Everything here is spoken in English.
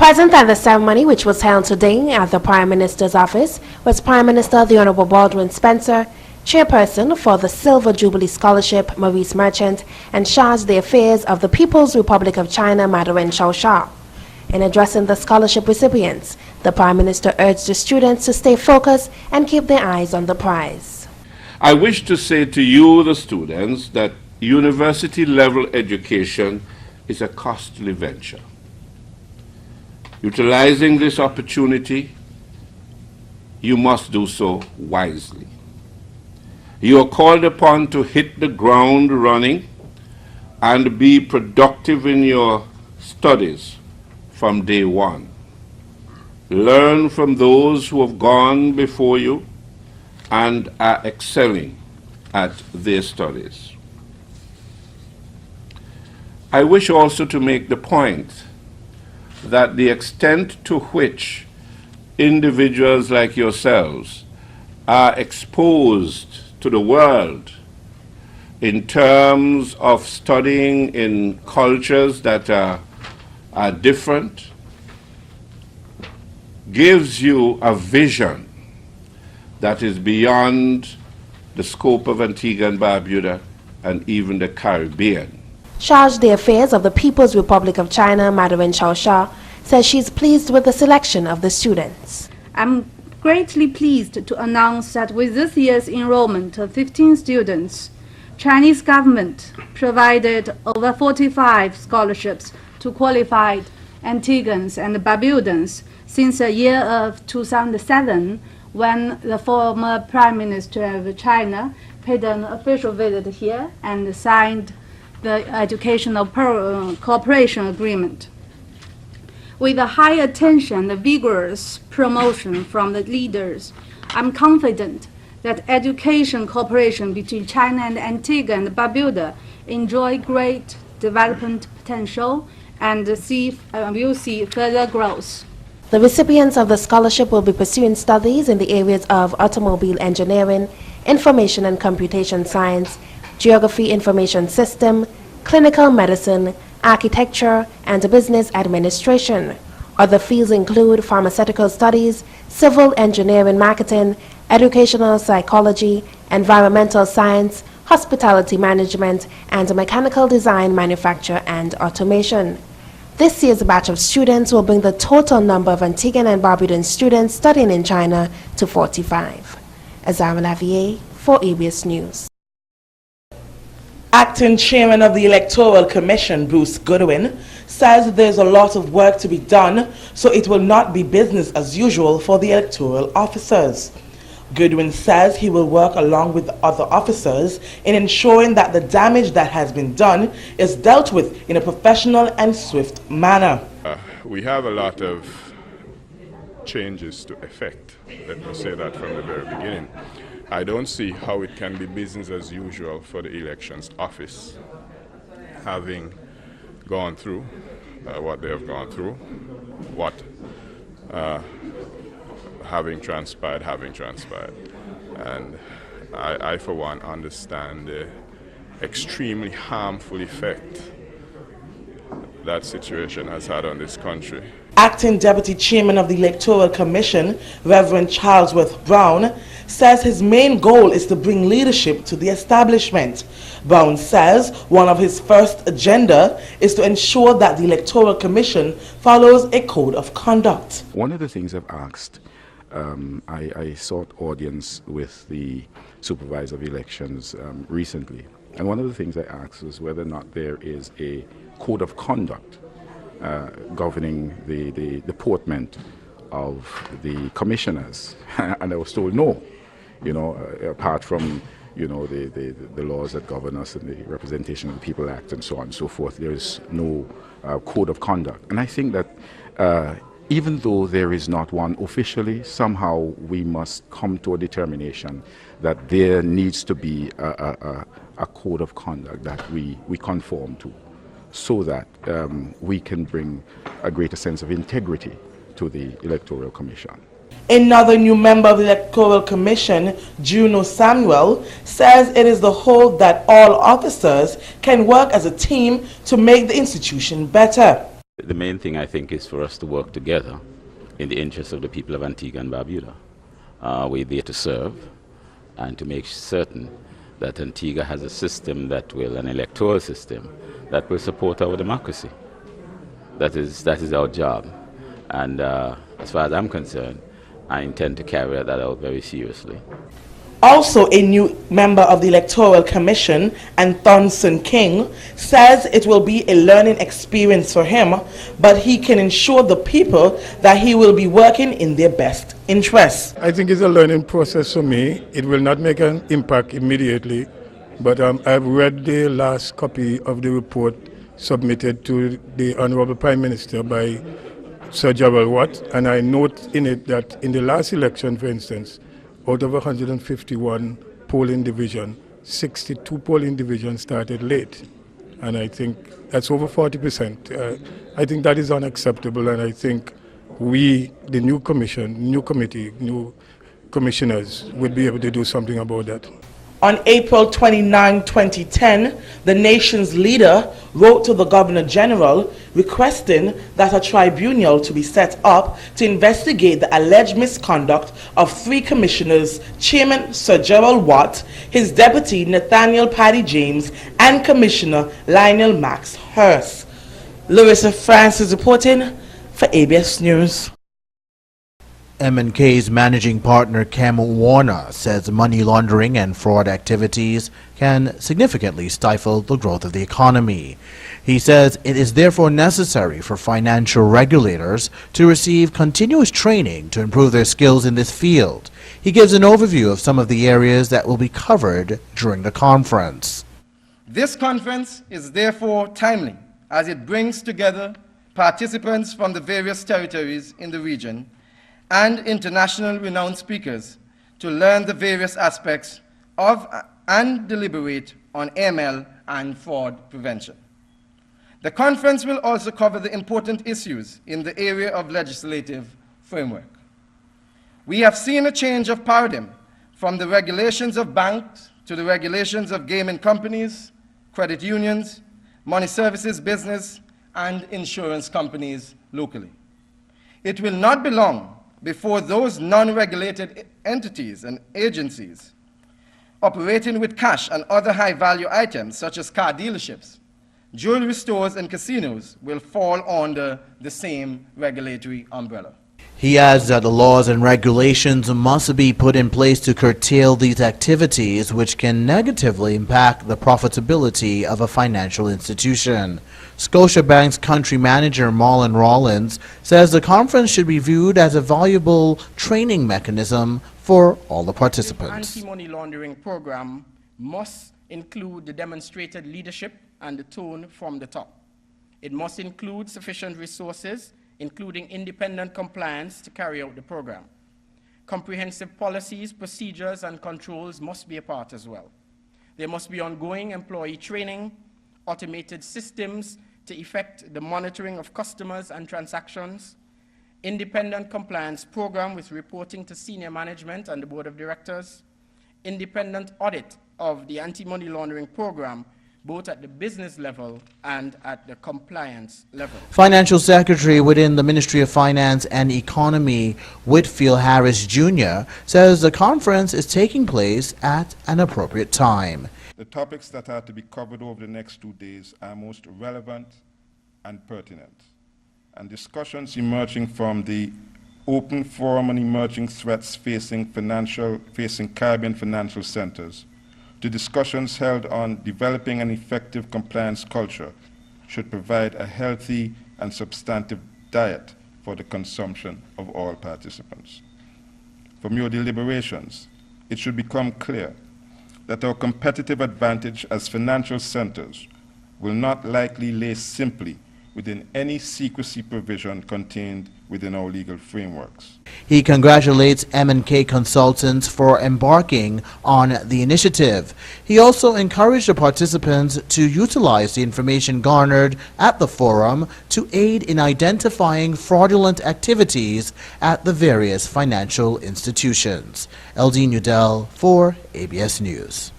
Present at the ceremony, which was held today at the Prime Minister's office, was Prime Minister the Honorable Baldwin Spencer, Chairperson for the Silver Jubilee Scholarship Maurice Merchant, and chargé d'affaires of the People's Republic of China Mandarin Chaosha. In addressing the scholarship recipients, the Prime Minister urged the students to stay focused and keep their eyes on the prize. I wish to say to you, the students, that university-level education is a costly venture. Utilizing this opportunity, you must do so wisely. You are called upon to hit the ground running and be productive in your studies from day one. Learn from those who have gone before you and are excelling at their studies. I wish also to make the point that the extent to which individuals like yourselves are exposed to the world in terms of studying in cultures that are different gives you a vision that is beyond the scope of Antigua and Barbuda and even the Caribbean. Chargé d'affaires of the People's Republic of China, Mandarin Chaosha, says she is pleased with the selection of the students. I'm greatly pleased to announce that with this year's enrollment of 15 students, Chinese government provided over 45 scholarships to qualified Antiguans and Barbudans since the year of 2007, when the former Prime Minister of China paid an official visit here and signed the Educational Cooperation Agreement. With a high attention and vigorous promotion from the leaders, I'm confident that education cooperation between China and Antigua and Barbuda enjoy great development potential and will see further growth. The recipients of the scholarship will be pursuing studies in the areas of automobile engineering, information and computation science, geography information system, clinical medicine, architecture, and business administration. Other fields include pharmaceutical studies, civil engineering marketing, educational psychology, environmental science, hospitality management, and mechanical design, manufacture, and automation. This year's batch of students will bring the total number of Antiguan and Barbudan students studying in China to 45. Azara Lavier for ABS News. Acting Chairman of the Electoral Commission, Bruce Goodwin, says there's a lot of work to be done, so it will not be business as usual for the electoral officers. Goodwin says he will work along with other officers in ensuring that the damage that has been done is dealt with in a professional and swift manner. We have a lot of changes to effect. Let me say that from the very beginning. I don't see how it can be business as usual for the elections office, having gone through what they have gone through, what having transpired. And I for one, understand the extremely harmful effect that situation has had on this country. Acting Deputy Chairman of the Electoral Commission, Reverend Charlesworth Brown, says his main goal is to bring leadership to the establishment. Brown says one of his first agenda is to ensure that the Electoral Commission follows a code of conduct. One of the things I've asked, I sought audience with the Supervisor of Elections recently, and one of the things I asked was whether or not there is a code of conduct governing the deportment of the commissioners. And I was told no, apart from the laws that govern us and the Representation of the People Act and so on and so forth, there is no code of conduct. And I think that even though there is not one officially, somehow we must come to a determination that there needs to be a code of conduct that we conform to, so that we can bring a greater sense of integrity to the Electoral Commission. Another new member of the Electoral Commission, Juno Samuel, says it is the hope that all officers can work as a team to make the institution better. The main thing, I think, is for us to work together in the interest of the people of Antigua and Barbuda. We're there to serve and to make certain that Antigua has a system that will, an electoral system, that will support our democracy. That is our job. And as far as I'm concerned, I intend to carry that out very seriously. Also, a new member of the Electoral Commission, Anthonson King, says it will be a learning experience for him, but he can ensure the people that he will be working in their best interests. I think it's a learning process for me. It will not make an impact immediately, but I've read the last copy of the report submitted to the Honorable Prime Minister by Sir Gerald Watt, and I note in it that in the last election, for instance, out of 151 polling divisions, 62 polling divisions started late. And I think that's over 40%. I think that is unacceptable, and I think we, the new commission, new committee, new commissioners, would be able to do something about that. On April 29, 2010, the nation's leader wrote to the Governor General requesting that a tribunal to be set up to investigate the alleged misconduct of 3 commissioners, Chairman Sir Gerald Watt, his deputy Nathaniel Paddy James, and Commissioner Lionel Max Hurst. Larissa Francis reporting for ABS News. M&K's managing partner Kem Warner says money laundering and fraud activities can significantly stifle the growth of the economy. He says it is therefore necessary for financial regulators to receive continuous training to improve their skills in this field. He gives an overview of some of the areas that will be covered during the conference. This conference is therefore timely as it brings together participants from the various territories in the region and international renowned speakers to learn the various aspects of and deliberate on AML and fraud prevention. The conference will also cover the important issues in the area of legislative framework. We have seen a change of paradigm from the regulations of banks to the regulations of gaming companies, credit unions, money services business, and insurance companies locally. It will not be long before those non-regulated entities and agencies operating with cash and other high-value items such as car dealerships, jewelry stores, and casinos will fall under the same regulatory umbrella. He adds that the laws and regulations must be put in place to curtail these activities, which can negatively impact the profitability of a financial institution. Scotiabank's country manager Marlon Rollins says the conference should be viewed as a valuable training mechanism for all the participants. The anti-money laundering program must include the demonstrated leadership and the tone from the top. It must include sufficient resources, including independent compliance to carry out the program. Comprehensive policies, procedures, and controls must be a part as well. There must be ongoing employee training, automated systems to effect the monitoring of customers and transactions, independent compliance program with reporting to senior management and the board of directors, independent audit of the anti-money laundering program, both at the business level and at the compliance level. Financial Secretary within the Ministry of Finance and Economy, Whitfield Harris Jr., says the conference is taking place at an appropriate time. The topics that are to be covered over the next 2 days are most relevant and pertinent, and discussions emerging from the open forum on emerging threats facing Caribbean financial centers to discussions held on developing an effective compliance culture should provide a healthy and substantive diet for the consumption of all participants. From your deliberations, it should become clear that our competitive advantage as financial centers will not likely lay simply within any secrecy provision contained within our legal frameworks. He congratulates M&K consultants for embarking on the initiative. He also encouraged the participants to utilize the information garnered at the forum to aid in identifying fraudulent activities at the various financial institutions. LD Nudell for ABS News.